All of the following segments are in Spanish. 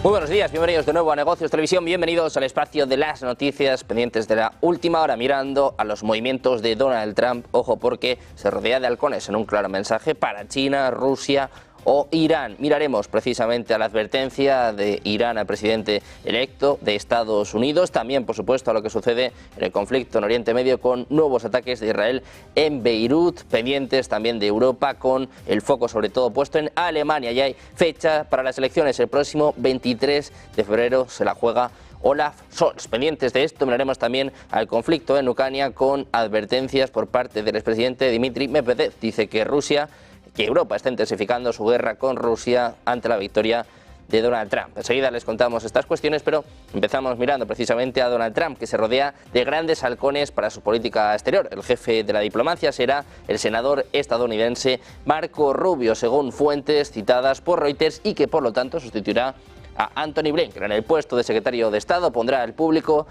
Muy buenos días, bienvenidos de nuevo a Negocios Televisión, bienvenidos al espacio de las noticias pendientes de la última hora, mirando a los movimientos de Donald Trump. Ojo, porque se rodea de halcones en un claro mensaje para China, Rusia o Irán. Miraremos precisamente a la advertencia de Irán al presidente electo de Estados Unidos, también por supuesto a lo que sucede en el conflicto en Oriente Medio con nuevos ataques de Israel en Beirut, pendientes también de Europa con el foco sobre todo puesto en Alemania. Ya hay fecha para las elecciones, el próximo 23 de febrero se la juega Olaf Scholz. Pendientes de esto, miraremos también al conflicto en Ucrania con advertencias por parte del expresidente Dmitry Medvedev. Dice que Europa está intensificando su guerra con Rusia ante la victoria de Donald Trump. Enseguida les contamos estas cuestiones, pero empezamos mirando precisamente a Donald Trump, que se rodea de grandes halcones para su política exterior. El jefe de la diplomacia será el senador estadounidense Marco Rubio, según fuentes citadas por Reuters, y que por lo tanto sustituirá a Antony Blinken en el puesto de secretario de Estado. Pondrá al político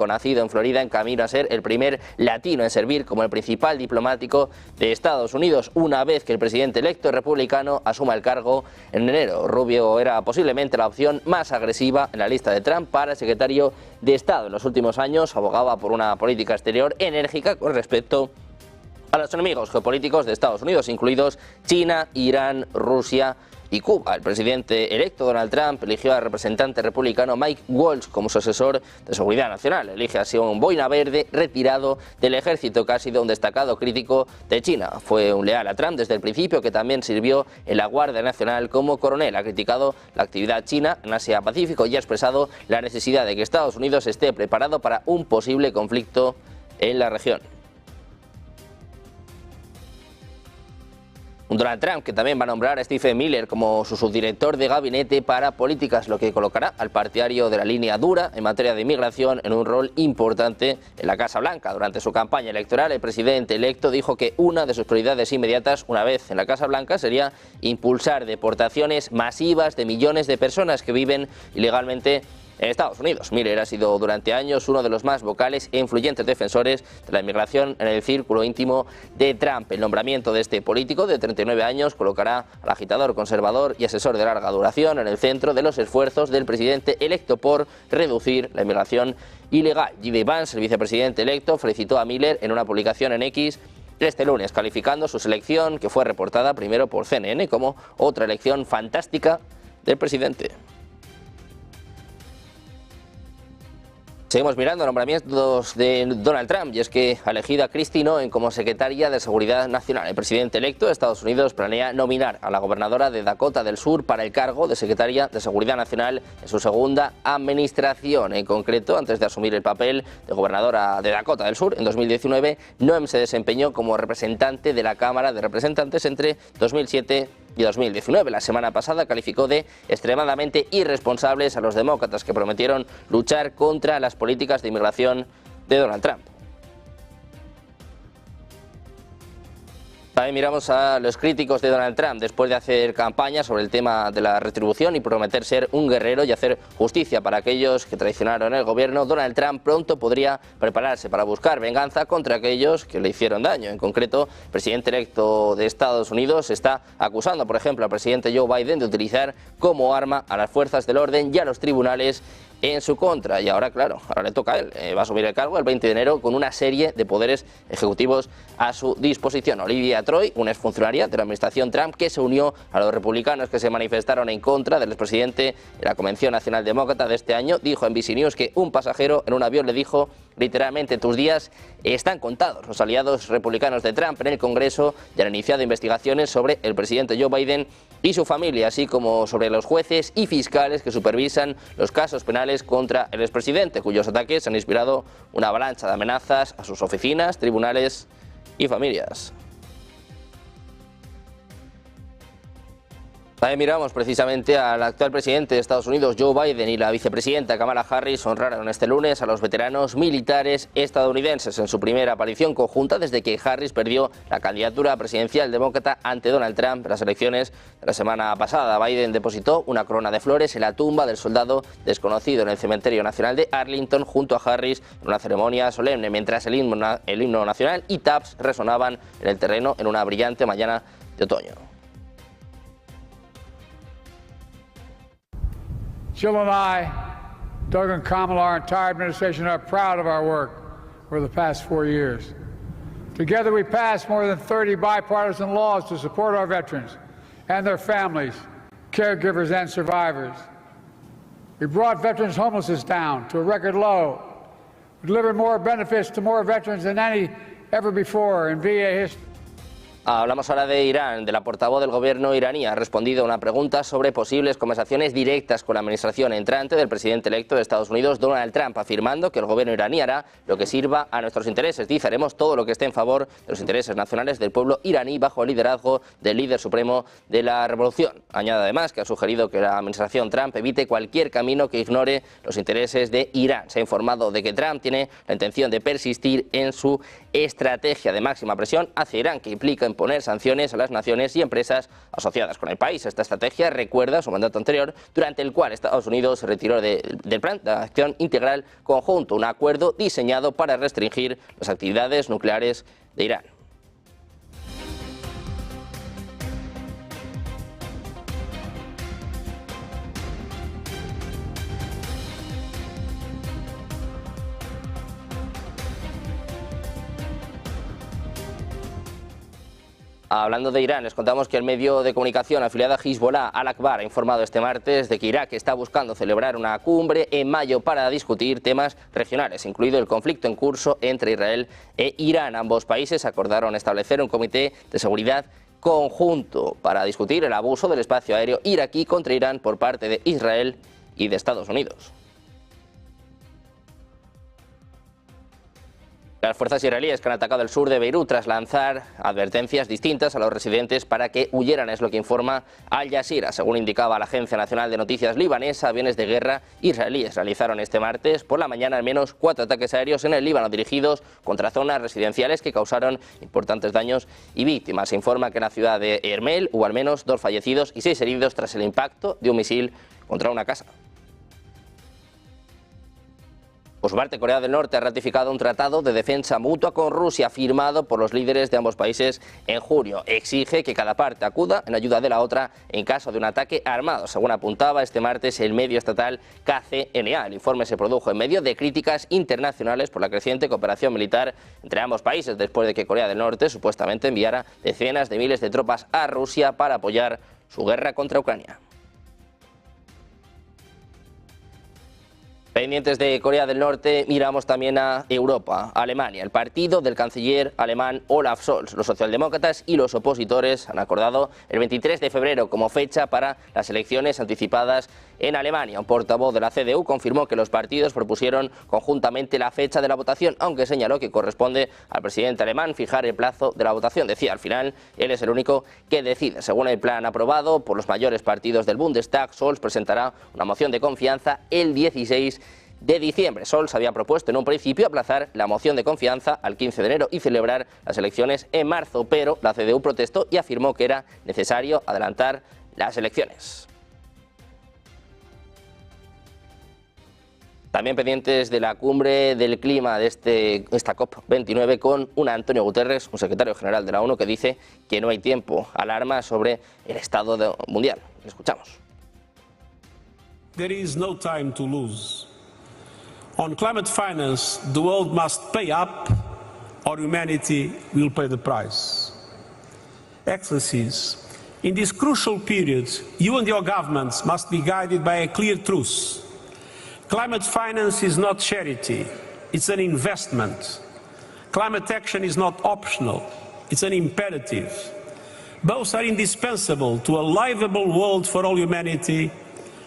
nacido en Florida en camino a ser el primer latino en servir como el principal diplomático de Estados Unidos una vez que el presidente electo republicano asuma el cargo en enero. Rubio era posiblemente la opción más agresiva en la lista de Trump para secretario de Estado. En los últimos años abogaba por una política exterior enérgica con respecto a los enemigos geopolíticos de Estados Unidos, incluidos China, Irán, Rusia y Cuba. El presidente electo Donald Trump eligió al representante republicano Mike Waltz como su asesor de seguridad nacional. Elige así a un boina verde retirado del ejército que ha sido un destacado crítico de China. Fue un leal a Trump desde el principio, que también sirvió en la Guardia Nacional como coronel. Ha criticado la actividad china en Asia-Pacífico y ha expresado la necesidad de que Estados Unidos esté preparado para un posible conflicto en la región. Un Donald Trump que también va a nombrar a Stephen Miller como su subdirector de gabinete para políticas, lo que colocará al partidario de la línea dura en materia de inmigración en un rol importante en la Casa Blanca. Durante su campaña electoral, el presidente electo dijo que una de sus prioridades inmediatas, una vez en la Casa Blanca, sería impulsar deportaciones masivas de millones de personas que viven ilegalmente en Estados Unidos. Miller ha sido durante años uno de los más vocales e influyentes defensores de la inmigración en el círculo íntimo de Trump. El nombramiento de este político de 39 años colocará al agitador conservador y asesor de larga duración en el centro de los esfuerzos del presidente electo por reducir la inmigración ilegal. J.D. Vance, el vicepresidente electo, felicitó a Miller en una publicación en X este lunes, calificando su selección, que fue reportada primero por CNN, como otra elección fantástica del presidente. Seguimos mirando nombramientos de Donald Trump, y es que ha elegido a Kristi Noem como secretaria de Seguridad Nacional. El presidente electo de Estados Unidos planea nominar a la gobernadora de Dakota del Sur para el cargo de secretaria de Seguridad Nacional en su segunda administración. En concreto, antes de asumir el papel de gobernadora de Dakota del Sur en 2019, Noem se desempeñó como representante de la Cámara de Representantes entre 2007 y 2019. La semana pasada calificó de extremadamente irresponsables a los demócratas que prometieron luchar contra las políticas de inmigración de Donald Trump. También miramos a los críticos de Donald Trump después de hacer campaña sobre el tema de la retribución y prometer ser un guerrero y hacer justicia para aquellos que traicionaron el gobierno. Donald Trump pronto podría prepararse para buscar venganza contra aquellos que le hicieron daño. En concreto, el presidente electo de Estados Unidos está acusando, por ejemplo, al presidente Joe Biden de utilizar como arma a las fuerzas del orden y a los tribunales en su contra. Y ahora, claro, ahora le toca a él. Va a asumir el cargo el 20 de enero con una serie de poderes ejecutivos a su disposición. Olivia Troy, una exfuncionaria de la administración Trump que se unió a los republicanos que se manifestaron en contra del expresidente de la Convención Nacional Demócrata de este año, dijo en NBC News que un pasajero en un avión le dijo literalmente: tus días están contados. Los aliados republicanos de Trump en el Congreso ya han iniciado investigaciones sobre el presidente Joe Biden y su familia, así como sobre los jueces y fiscales que supervisan los casos penales contra el expresidente, cuyos ataques han inspirado una avalancha de amenazas a sus oficinas, tribunales y familias. También miramos precisamente al actual presidente de Estados Unidos, Joe Biden, y la vicepresidenta Kamala Harris honraron este lunes a los veteranos militares estadounidenses en su primera aparición conjunta desde que Harris perdió la candidatura presidencial demócrata ante Donald Trump en las elecciones de la semana pasada. Biden depositó una corona de flores en la tumba del soldado desconocido en el Cementerio Nacional de Arlington junto a Harris en una ceremonia solemne, mientras el himno nacional y taps resonaban en el terreno en una brillante mañana de otoño. Jill and I, Doug and Kamala, our entire administration are proud of our work over the past 4 years. Together we passed more than 30 bipartisan laws to support our veterans and their families, caregivers and survivors. We brought veterans' homelessness down to a record low. We delivered more benefits to more veterans than ever before in VA history. Hablamos ahora de Irán, de la portavoz del gobierno iraní. Ha respondido a una pregunta sobre posibles conversaciones directas con la administración entrante del presidente electo de Estados Unidos, Donald Trump, afirmando que el gobierno iraní hará lo que sirva a nuestros intereses. Dice, haremos todo lo que esté en favor de los intereses nacionales del pueblo iraní bajo el liderazgo del líder supremo de la revolución. Añade además que ha sugerido que la administración Trump evite cualquier camino que ignore los intereses de Irán. Se ha informado de que Trump tiene la intención de persistir en su estrategia de máxima presión hacia Irán, que implica imponer sanciones a las naciones y empresas asociadas con el país. Esta estrategia recuerda su mandato anterior, durante el cual Estados Unidos se retiró del Plan de Acción Integral Conjunto, un acuerdo diseñado para restringir las actividades nucleares de Irán. Hablando de Irán, les contamos que el medio de comunicación afiliado a Hezbollah, Al-Akbar, ha informado este martes de que Irak está buscando celebrar una cumbre en mayo para discutir temas regionales, incluido el conflicto en curso entre Israel e Irán. Ambos países acordaron establecer un comité de seguridad conjunto para discutir el abuso del espacio aéreo iraquí contra Irán por parte de Israel y de Estados Unidos. Las fuerzas israelíes que han atacado el sur de Beirut tras lanzar advertencias distintas a los residentes para que huyeran, es lo que informa Al Jazeera. Según indicaba la Agencia Nacional de Noticias libanesa, aviones de guerra israelíes realizaron este martes por la mañana al menos 4 ataques aéreos en el Líbano dirigidos contra zonas residenciales que causaron importantes daños y víctimas. Se informa que en la ciudad de Hermel hubo al menos 2 fallecidos y 6 heridos tras el impacto de un misil contra una casa. Por su parte, Corea del Norte ha ratificado un tratado de defensa mutua con Rusia firmado por los líderes de ambos países en junio. Exige que cada parte acuda en ayuda de la otra en caso de un ataque armado, según apuntaba este martes el medio estatal KCNA. El informe se produjo en medio de críticas internacionales por la creciente cooperación militar entre ambos países, después de que Corea del Norte supuestamente enviara decenas de miles de tropas a Rusia para apoyar su guerra contra Ucrania. Pendientes de Corea del Norte, miramos también a Europa, a Alemania. El partido del canciller alemán Olaf Scholz, los socialdemócratas y los opositores han acordado el 23 de febrero como fecha para las elecciones anticipadas en Alemania. Un portavoz de la CDU confirmó que los partidos propusieron conjuntamente la fecha de la votación, aunque señaló que corresponde al presidente alemán fijar el plazo de la votación. Decía, al final, él es el único que decide. Según el plan aprobado por los mayores partidos del Bundestag, Scholz presentará una moción de confianza el 16 de diciembre. Scholz había propuesto en un principio aplazar la moción de confianza al 15 de enero y celebrar las elecciones en marzo, pero la CDU protestó y afirmó que era necesario adelantar las elecciones. También pendientes de la cumbre del clima de esta COP29 con un Antonio Guterres, un secretario general de la ONU, que dice que no hay tiempo. Alarma sobre el estado mundial. Escuchamos. There is no time to lose. On climate finance, the world must pay up or humanity will pay the price. Excellencies, in this crucial period, you and your governments must be guided by a clear truth. Climate finance is not charity, it's an investment. Climate action is not optional, it's an imperative. Both are indispensable to a livable world for all humanity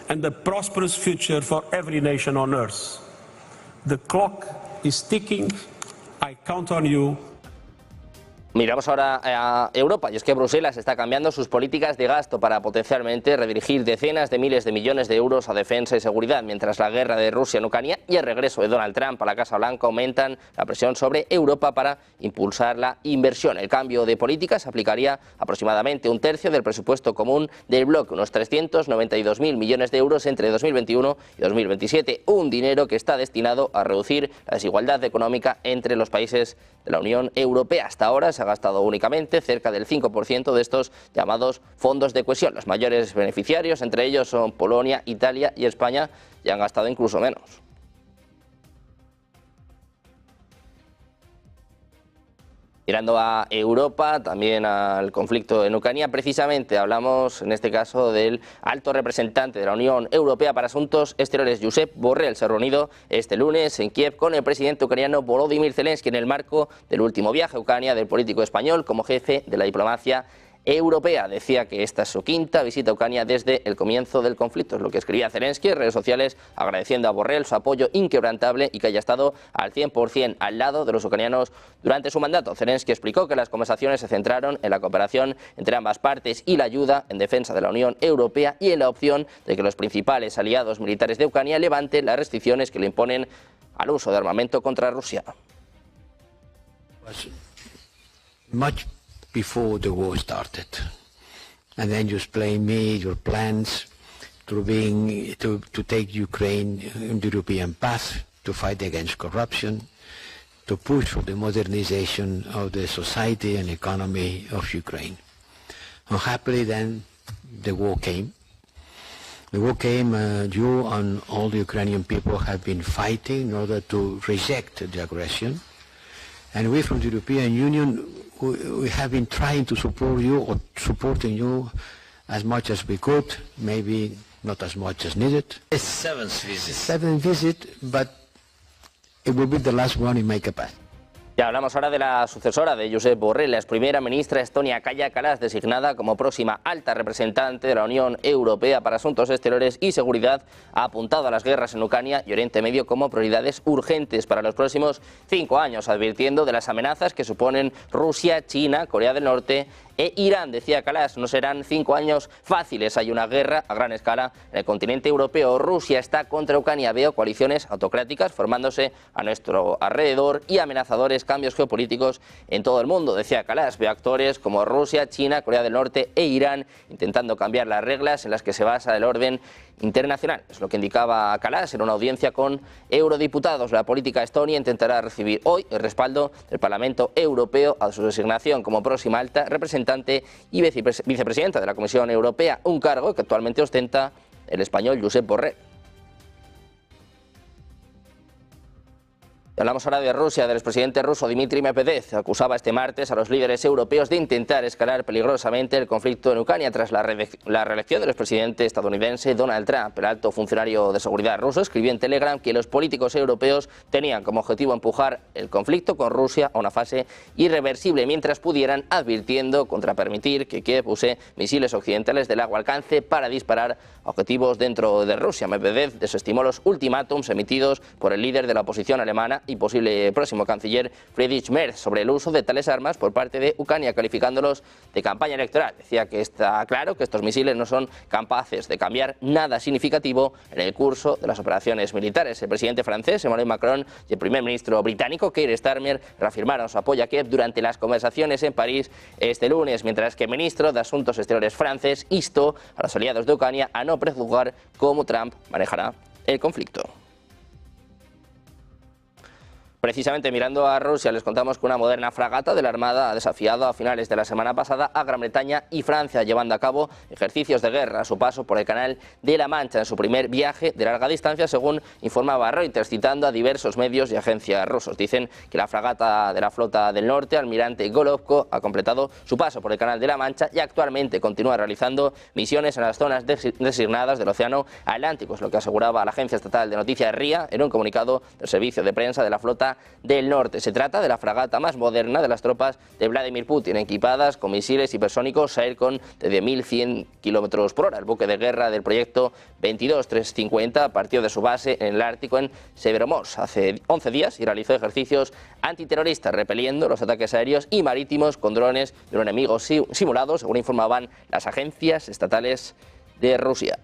and a prosperous future for every nation on earth. The clock is ticking. I count on you. Miramos ahora a Europa, y es que Bruselas está cambiando sus políticas de gasto para potencialmente redirigir decenas de miles de millones de euros a defensa y seguridad, mientras la guerra de Rusia en Ucrania y el regreso de Donald Trump a la Casa Blanca aumentan la presión sobre Europa para impulsar la inversión. El cambio de políticas aplicaría aproximadamente un tercio del presupuesto común del bloque, unos 392.000 millones de euros entre 2021 y 2027, un dinero que está destinado a reducir la desigualdad económica entre los países de la Unión Europea. Hasta ahora se ha gastado únicamente cerca del 5% de estos llamados fondos de cohesión. Los mayores beneficiarios, entre ellos, son Polonia, Italia y España, y han gastado incluso menos. Mirando a Europa, también al conflicto en Ucrania, precisamente hablamos en este caso del alto representante de la Unión Europea para Asuntos Exteriores, Josep Borrell. Se ha reunido este lunes en Kiev con el presidente ucraniano Volodymyr Zelensky en el marco del último viaje a Ucrania del político español como jefe de la diplomacia europea. Decía que esta es su quinta visita a Ucrania desde el comienzo del conflicto. Es lo que escribía Zelensky en redes sociales, agradeciendo a Borrell su apoyo inquebrantable y que haya estado al 100% al lado de los ucranianos durante su mandato. Zelensky explicó que las conversaciones se centraron en la cooperación entre ambas partes y la ayuda en defensa de la Unión Europea y en la opción de que los principales aliados militares de Ucrania levanten las restricciones que le imponen al uso de armamento contra Rusia. Before the war started, and then you explain me your plans to take Ukraine in the European path, to fight against corruption, to push for the modernization of the society and economy of Ukraine. Unhappily, then the war came. The war came. You and all the Ukrainian people have been fighting in order to reject the aggression, and we from the European Union, we have been trying to support you, or supporting you as much as we could, maybe not as much as needed. It's seventh visit. Seventh visit, but it will be the last one in my capacity. Ya hablamos ahora de la sucesora de Josep Borrell, la ex primera ministra Estonia Kaja Kallas, designada como próxima alta representante de la Unión Europea para Asuntos Exteriores y Seguridad, ha apuntado a las guerras en Ucrania y Oriente Medio como prioridades urgentes para los próximos 5 años, advirtiendo de las amenazas que suponen Rusia, China, Corea del Norte e Irán. Decía Kallas, no serán 5 años fáciles, hay una guerra a gran escala en el continente europeo. Rusia está contra Ucrania, veo coaliciones autocráticas formándose a nuestro alrededor y amenazadores cambios geopolíticos en todo el mundo. Decía Kallas, veo actores como Rusia, China, Corea del Norte e Irán intentando cambiar las reglas en las que se basa el orden internacional. Es lo que indicaba Kallas en una audiencia con eurodiputados. La política estonia intentará recibir hoy el respaldo del Parlamento Europeo a su designación como próxima alta representante y vicepresidenta de la Comisión Europea, un cargo que actualmente ostenta el español Josep Borrell. Hablamos ahora de Rusia, del expresidente ruso Dmitry Medvedev. Acusaba este martes a los líderes europeos de intentar escalar peligrosamente el conflicto en Ucrania tras la reelección del expresidente estadounidense Donald Trump. El alto funcionario de seguridad ruso escribió en Telegram que los políticos europeos tenían como objetivo empujar el conflicto con Rusia a una fase irreversible mientras pudieran, advirtiendo contra permitir que Kiev use misiles occidentales de largo alcance para disparar a objetivos dentro de Rusia. Medvedev desestimó los ultimátums emitidos por el líder de la oposición alemana y posible próximo canciller Friedrich Merz sobre el uso de tales armas por parte de Ucrania, calificándolos de campaña electoral. Decía que está claro que estos misiles no son capaces de cambiar nada significativo en el curso de las operaciones militares. El presidente francés Emmanuel Macron y el primer ministro británico Keir Starmer reafirmaron su apoyo a Kiev durante las conversaciones en París este lunes, mientras que el ministro de Asuntos Exteriores francés instó a los aliados de Ucrania a no prejuzgar cómo Trump manejará el conflicto. Precisamente mirando a Rusia, les contamos que una moderna fragata de la Armada ha desafiado a finales de la semana pasada a Gran Bretaña y Francia, llevando a cabo ejercicios de guerra a su paso por el Canal de la Mancha en su primer viaje de larga distancia, según informaba Reuters, citando a diversos medios y agencias rusos. Dicen que la fragata de la Flota del Norte, Almirante Golovko, ha completado su paso por el Canal de la Mancha y actualmente continúa realizando misiones en las zonas designadas del Océano Atlántico, es lo que aseguraba la agencia estatal de noticias RIA en un comunicado del servicio de prensa de la Flota del Norte. Se trata de la fragata más moderna de las tropas de Vladimir Putin, equipadas con misiles hipersónicos Aircon de 10.100 km por hora. El buque de guerra del proyecto 22350 partió de su base en el Ártico en Severomorsk hace 11 días y realizó ejercicios antiterroristas, repeliendo los ataques aéreos y marítimos con drones de un enemigo simulado, según informaban las agencias estatales de Rusia.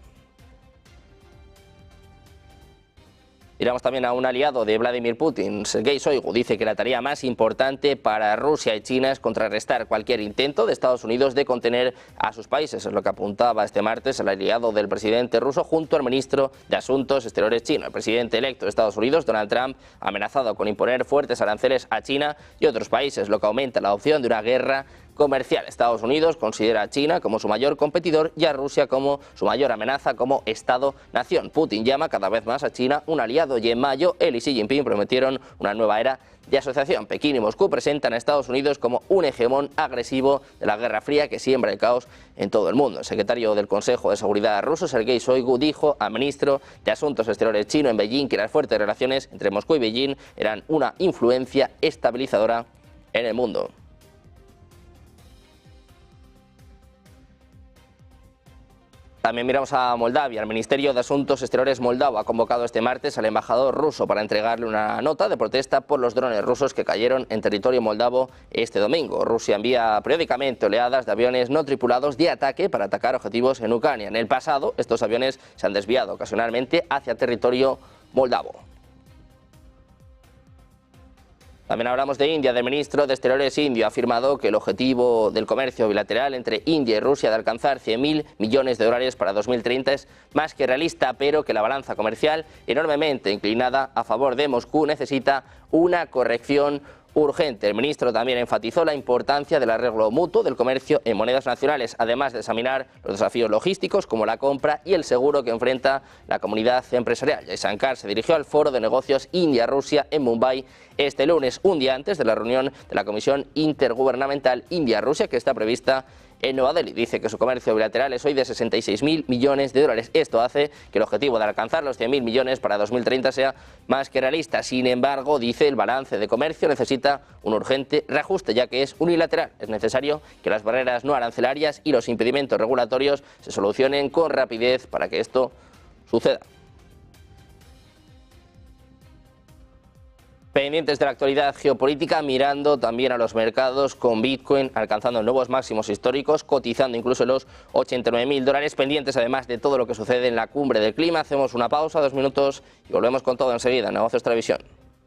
Miramos también a un aliado de Vladimir Putin, Sergei Shoigu, dice que la tarea más importante para Rusia y China es contrarrestar cualquier intento de Estados Unidos de contener a sus países. Es lo que apuntaba este martes el aliado del presidente ruso junto al ministro de Asuntos Exteriores chino. El presidente electo de Estados Unidos, Donald Trump, ha amenazado con imponer fuertes aranceles a China y otros países, lo que aumenta la opción de una guerra comercial. Estados Unidos considera a China como su mayor competidor y a Rusia como su mayor amenaza como Estado-nación. Putin llama cada vez más a China un aliado y en mayo él y Xi Jinping prometieron una nueva era de asociación. Pekín y Moscú presentan a Estados Unidos como un hegemón agresivo de la Guerra Fría que siembra el caos en todo el mundo. El secretario del Consejo de Seguridad ruso, Sergei Shoigu, dijo al ministro de Asuntos Exteriores chino en Beijing que las fuertes relaciones entre Moscú y Beijing eran una influencia estabilizadora en el mundo. También miramos a Moldavia. El Ministerio de Asuntos Exteriores moldavo ha convocado este martes al embajador ruso para entregarle una nota de protesta por los drones rusos que cayeron en territorio moldavo este domingo. Rusia envía periódicamente oleadas de aviones no tripulados de ataque para atacar objetivos en Ucrania. En el pasado, estos aviones se han desviado ocasionalmente hacia territorio moldavo. También hablamos de India. El ministro de Exteriores indio ha afirmado que el objetivo del comercio bilateral entre India y Rusia de alcanzar 100.000 millones de dólares para 2030 es más que realista, pero que la balanza comercial, enormemente inclinada a favor de Moscú, necesita una corrección urgente. El ministro también enfatizó la importancia del arreglo mutuo del comercio en monedas nacionales, además de examinar los desafíos logísticos como la compra y el seguro que enfrenta la comunidad empresarial. Jaishankar se dirigió al Foro de Negocios India-Rusia en Mumbai este lunes, un día antes de la reunión de la Comisión Intergubernamental India-Rusia que está prevista en Nueva Delhi. Dice que su comercio bilateral es hoy de 66.000 millones de dólares. Esto hace que el objetivo de alcanzar los 100.000 millones para 2030 sea más que realista. Sin embargo, dice, el balance de comercio necesita un urgente reajuste, ya que es unilateral. Es necesario que las barreras no arancelarias y los impedimentos regulatorios se solucionen con rapidez para que esto suceda. Pendientes de la actualidad geopolítica, mirando también a los mercados, con Bitcoin alcanzando nuevos máximos históricos, cotizando incluso los 89.000 dólares, pendientes además de todo lo que sucede en la cumbre del clima. Hacemos una pausa, 2 minutos y volvemos con todo enseguida en Negocios Televisión.